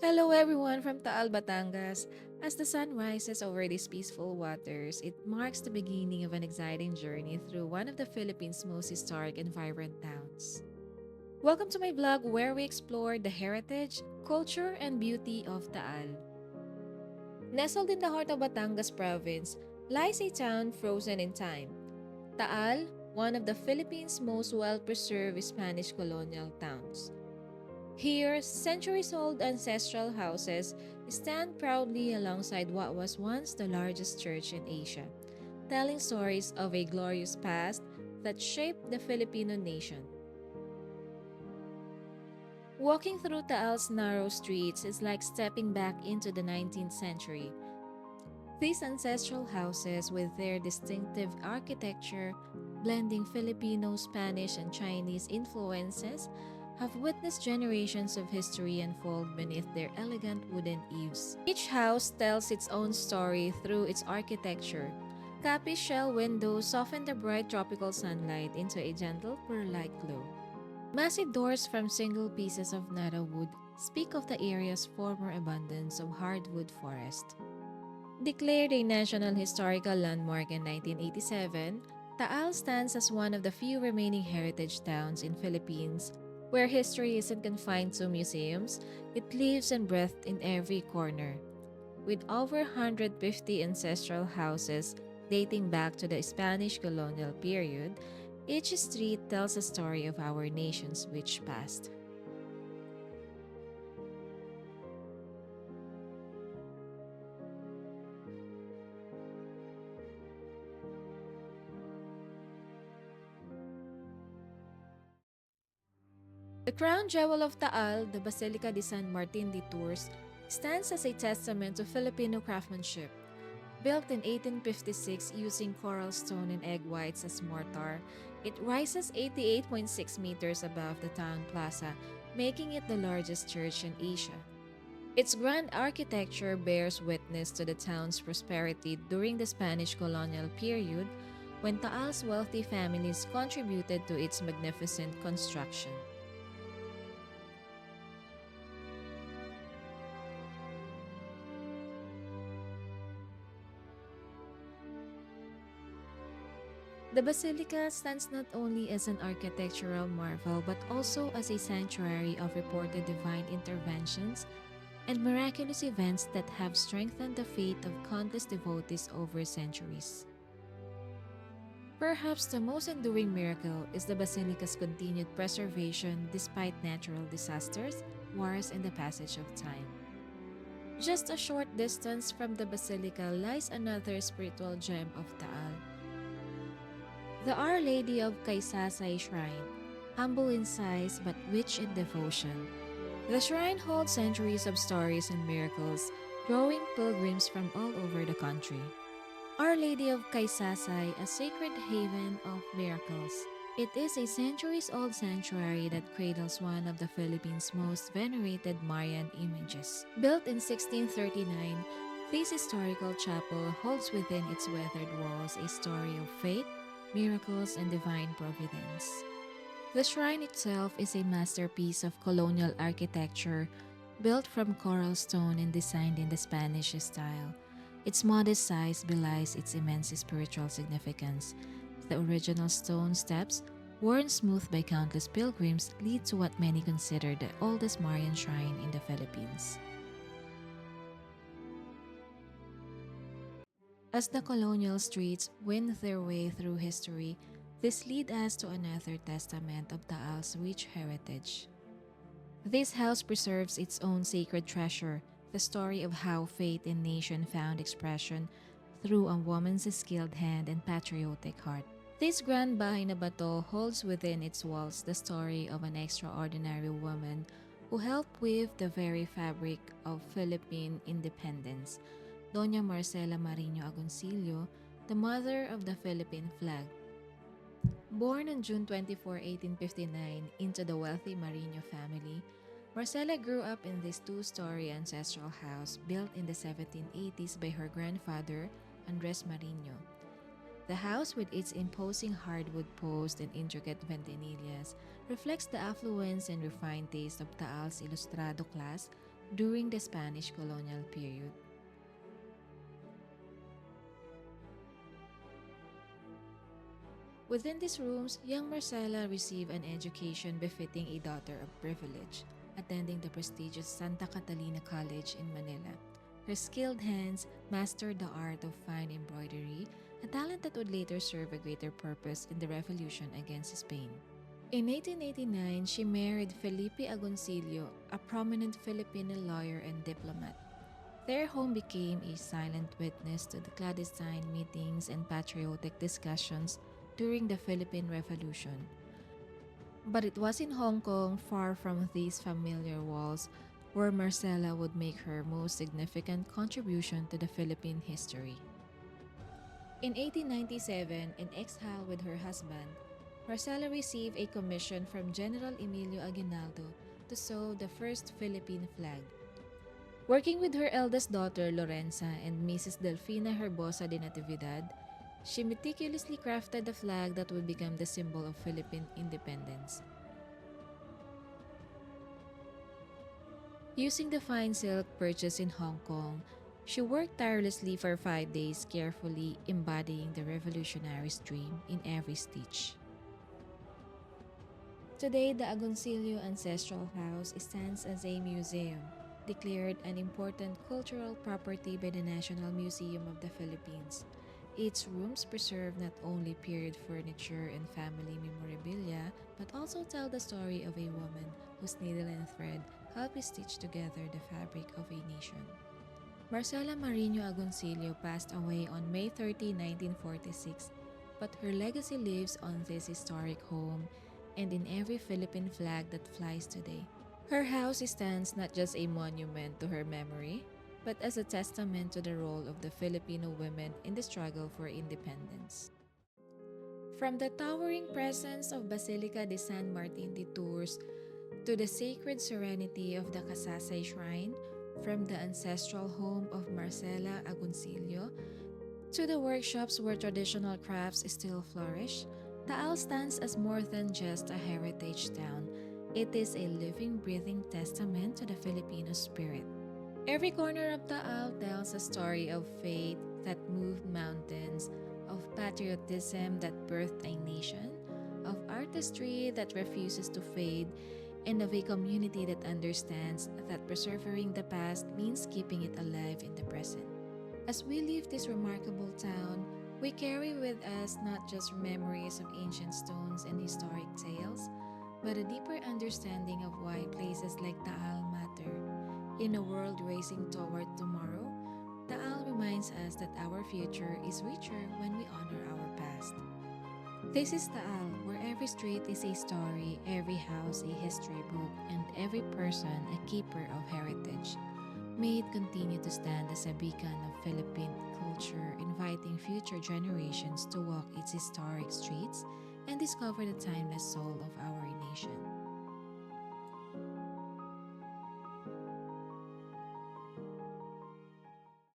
Hello everyone from Taal, Batangas. As the sun rises over these peaceful waters, it marks the beginning of an exciting journey through one of the Philippines' most historic and vibrant towns. Welcome to my vlog where we explore the heritage, culture, and beauty of Taal. Nestled in the heart of Batangas province lies a town frozen in time. Taal, one of the Philippines' most well-preserved Spanish colonial towns. Here, centuries old ancestral houses stand proudly alongside what was once the largest church in Asia, telling stories of a glorious past that shaped the Filipino nation. Walking through Taal's narrow streets is like stepping back into the 19th century. These ancestral houses, with their distinctive architecture, blending Filipino, Spanish, and Chinese influences, have witnessed generations of history unfold beneath their elegant wooden eaves. Each house tells its own story through its architecture. Capi's shell windows soften the bright tropical sunlight into a gentle pearl-like glow. Massive doors from single pieces of nara wood speak of the area's former abundance of hardwood forest. Declared a National Historical Landmark in 1987, Taal stands as one of the few remaining heritage towns in Philippines where history isn't confined to museums, it lives and breathes in every corner. With over 150 ancestral houses dating back to the Spanish colonial period, each street tells a story of our nation's rich past. The crown jewel of Taal, the Basilica de San Martin de Tours, stands as a testament to Filipino craftsmanship. Built in 1856 using coral stone and egg whites as mortar, it rises 88.6 meters above the town plaza, making it the largest church in Asia. Its grand architecture bears witness to the town's prosperity during the Spanish colonial period when Taal's wealthy families contributed to its magnificent construction. The basilica stands not only as an architectural marvel but also as a sanctuary of reported divine interventions and miraculous events that have strengthened the faith of countless devotees over centuries. Perhaps the most enduring miracle is the basilica's continued preservation despite natural disasters, wars, and the passage of time. Just a short distance from the basilica lies another spiritual gem of Taal, the Our Lady of Kaysasay Shrine, humble in size but rich in devotion. The shrine holds centuries of stories and miracles, drawing pilgrims from all over the country. Our Lady of Kaysasay, a sacred haven of miracles. It is a centuries-old sanctuary that cradles one of the Philippines' most venerated Marian images. Built in 1639, this historical chapel holds within its weathered walls a story of faith, miracles, and divine providence. The shrine itself is a masterpiece of colonial architecture, built from coral stone and designed in the Spanish style. Its modest size belies its immense spiritual significance. The original stone steps, worn smooth by countless pilgrims, lead to what many consider the oldest Marian shrine in the Philippines. As the colonial streets wend their way through history, this leads us to another testament of Taal's rich heritage. This house preserves its own sacred treasure, the story of how faith in nation found expression through a woman's skilled hand and patriotic heart. This grand bahay na bato holds within its walls the story of an extraordinary woman who helped weave the very fabric of Philippine independence, Doña Marcela Mariño Agoncillo, the mother of the Philippine flag. Born on June 24, 1859, into the wealthy Mariño family, Marcela grew up in this two-story ancestral house built in the 1780s by her grandfather, Andres Mariño. The house, with its imposing hardwood posts and intricate ventanillas, reflects the affluence and refined taste of Taal's Ilustrado class, during the Spanish colonial period. Within these rooms, young Marcela received an education befitting a daughter of privilege, attending the prestigious Santa Catalina College in Manila. Her skilled hands mastered the art of fine embroidery, a talent that would later serve a greater purpose in the revolution against Spain. In 1889, she married Felipe Agoncillo, a prominent Filipino lawyer and diplomat. Their home became a silent witness to the clandestine meetings and patriotic discussions during the Philippine Revolution. But it was in Hong Kong, far from these familiar walls, where Marcela would make her most significant contribution to the Philippine history. In 1897, in exile with her husband, Marcela received a commission from General Emilio Aguinaldo to sew the first Philippine flag. Working with her eldest daughter Lorenza and Mrs. Delfina Herbosa de Natividad, she meticulously crafted the flag that would become the symbol of Philippine independence. Using the fine silk purchased in Hong Kong, she worked tirelessly for 5 days, carefully embodying the revolutionary's dream in every stitch. Today, the Agoncillo Ancestral House stands as a museum, declared an important cultural property by the National Museum of the Philippines. Its rooms preserve not only period furniture and family memorabilia, but also tell the story of a woman whose needle and thread helped stitch together the fabric of a nation. Marcela Marino Agoncillo passed away on May 30, 1946, but her legacy lives on this historic home and in every Philippine flag that flies today. Her house stands not just a monument to her memory, but as a testament to the role of the Filipino women in the struggle for independence. From the towering presence of Basilica de San Martin de Tours to the sacred serenity of the Casasay Shrine, from the ancestral home of Marcela Agoncillo to the workshops where traditional crafts still flourish, Taal stands as more than just a heritage town. It is a living, breathing testament to the Filipino spirit. Every corner of Taal tells a story of faith that moved mountains, of patriotism that birthed a nation, of artistry that refuses to fade, and of a community that understands that preserving the past means keeping it alive in the present. As we leave this remarkable town, we carry with us not just memories of ancient stones and historic tales, but a deeper understanding of why places like Taal matter. In a world racing toward tomorrow, Taal reminds us that our future is richer when we honor our past. This is Taal, where every street is a story, every house a history book, and every person a keeper of heritage. May it continue to stand as a beacon of Philippine culture, inviting future generations to walk its historic streets and discover the timeless soul of our nation.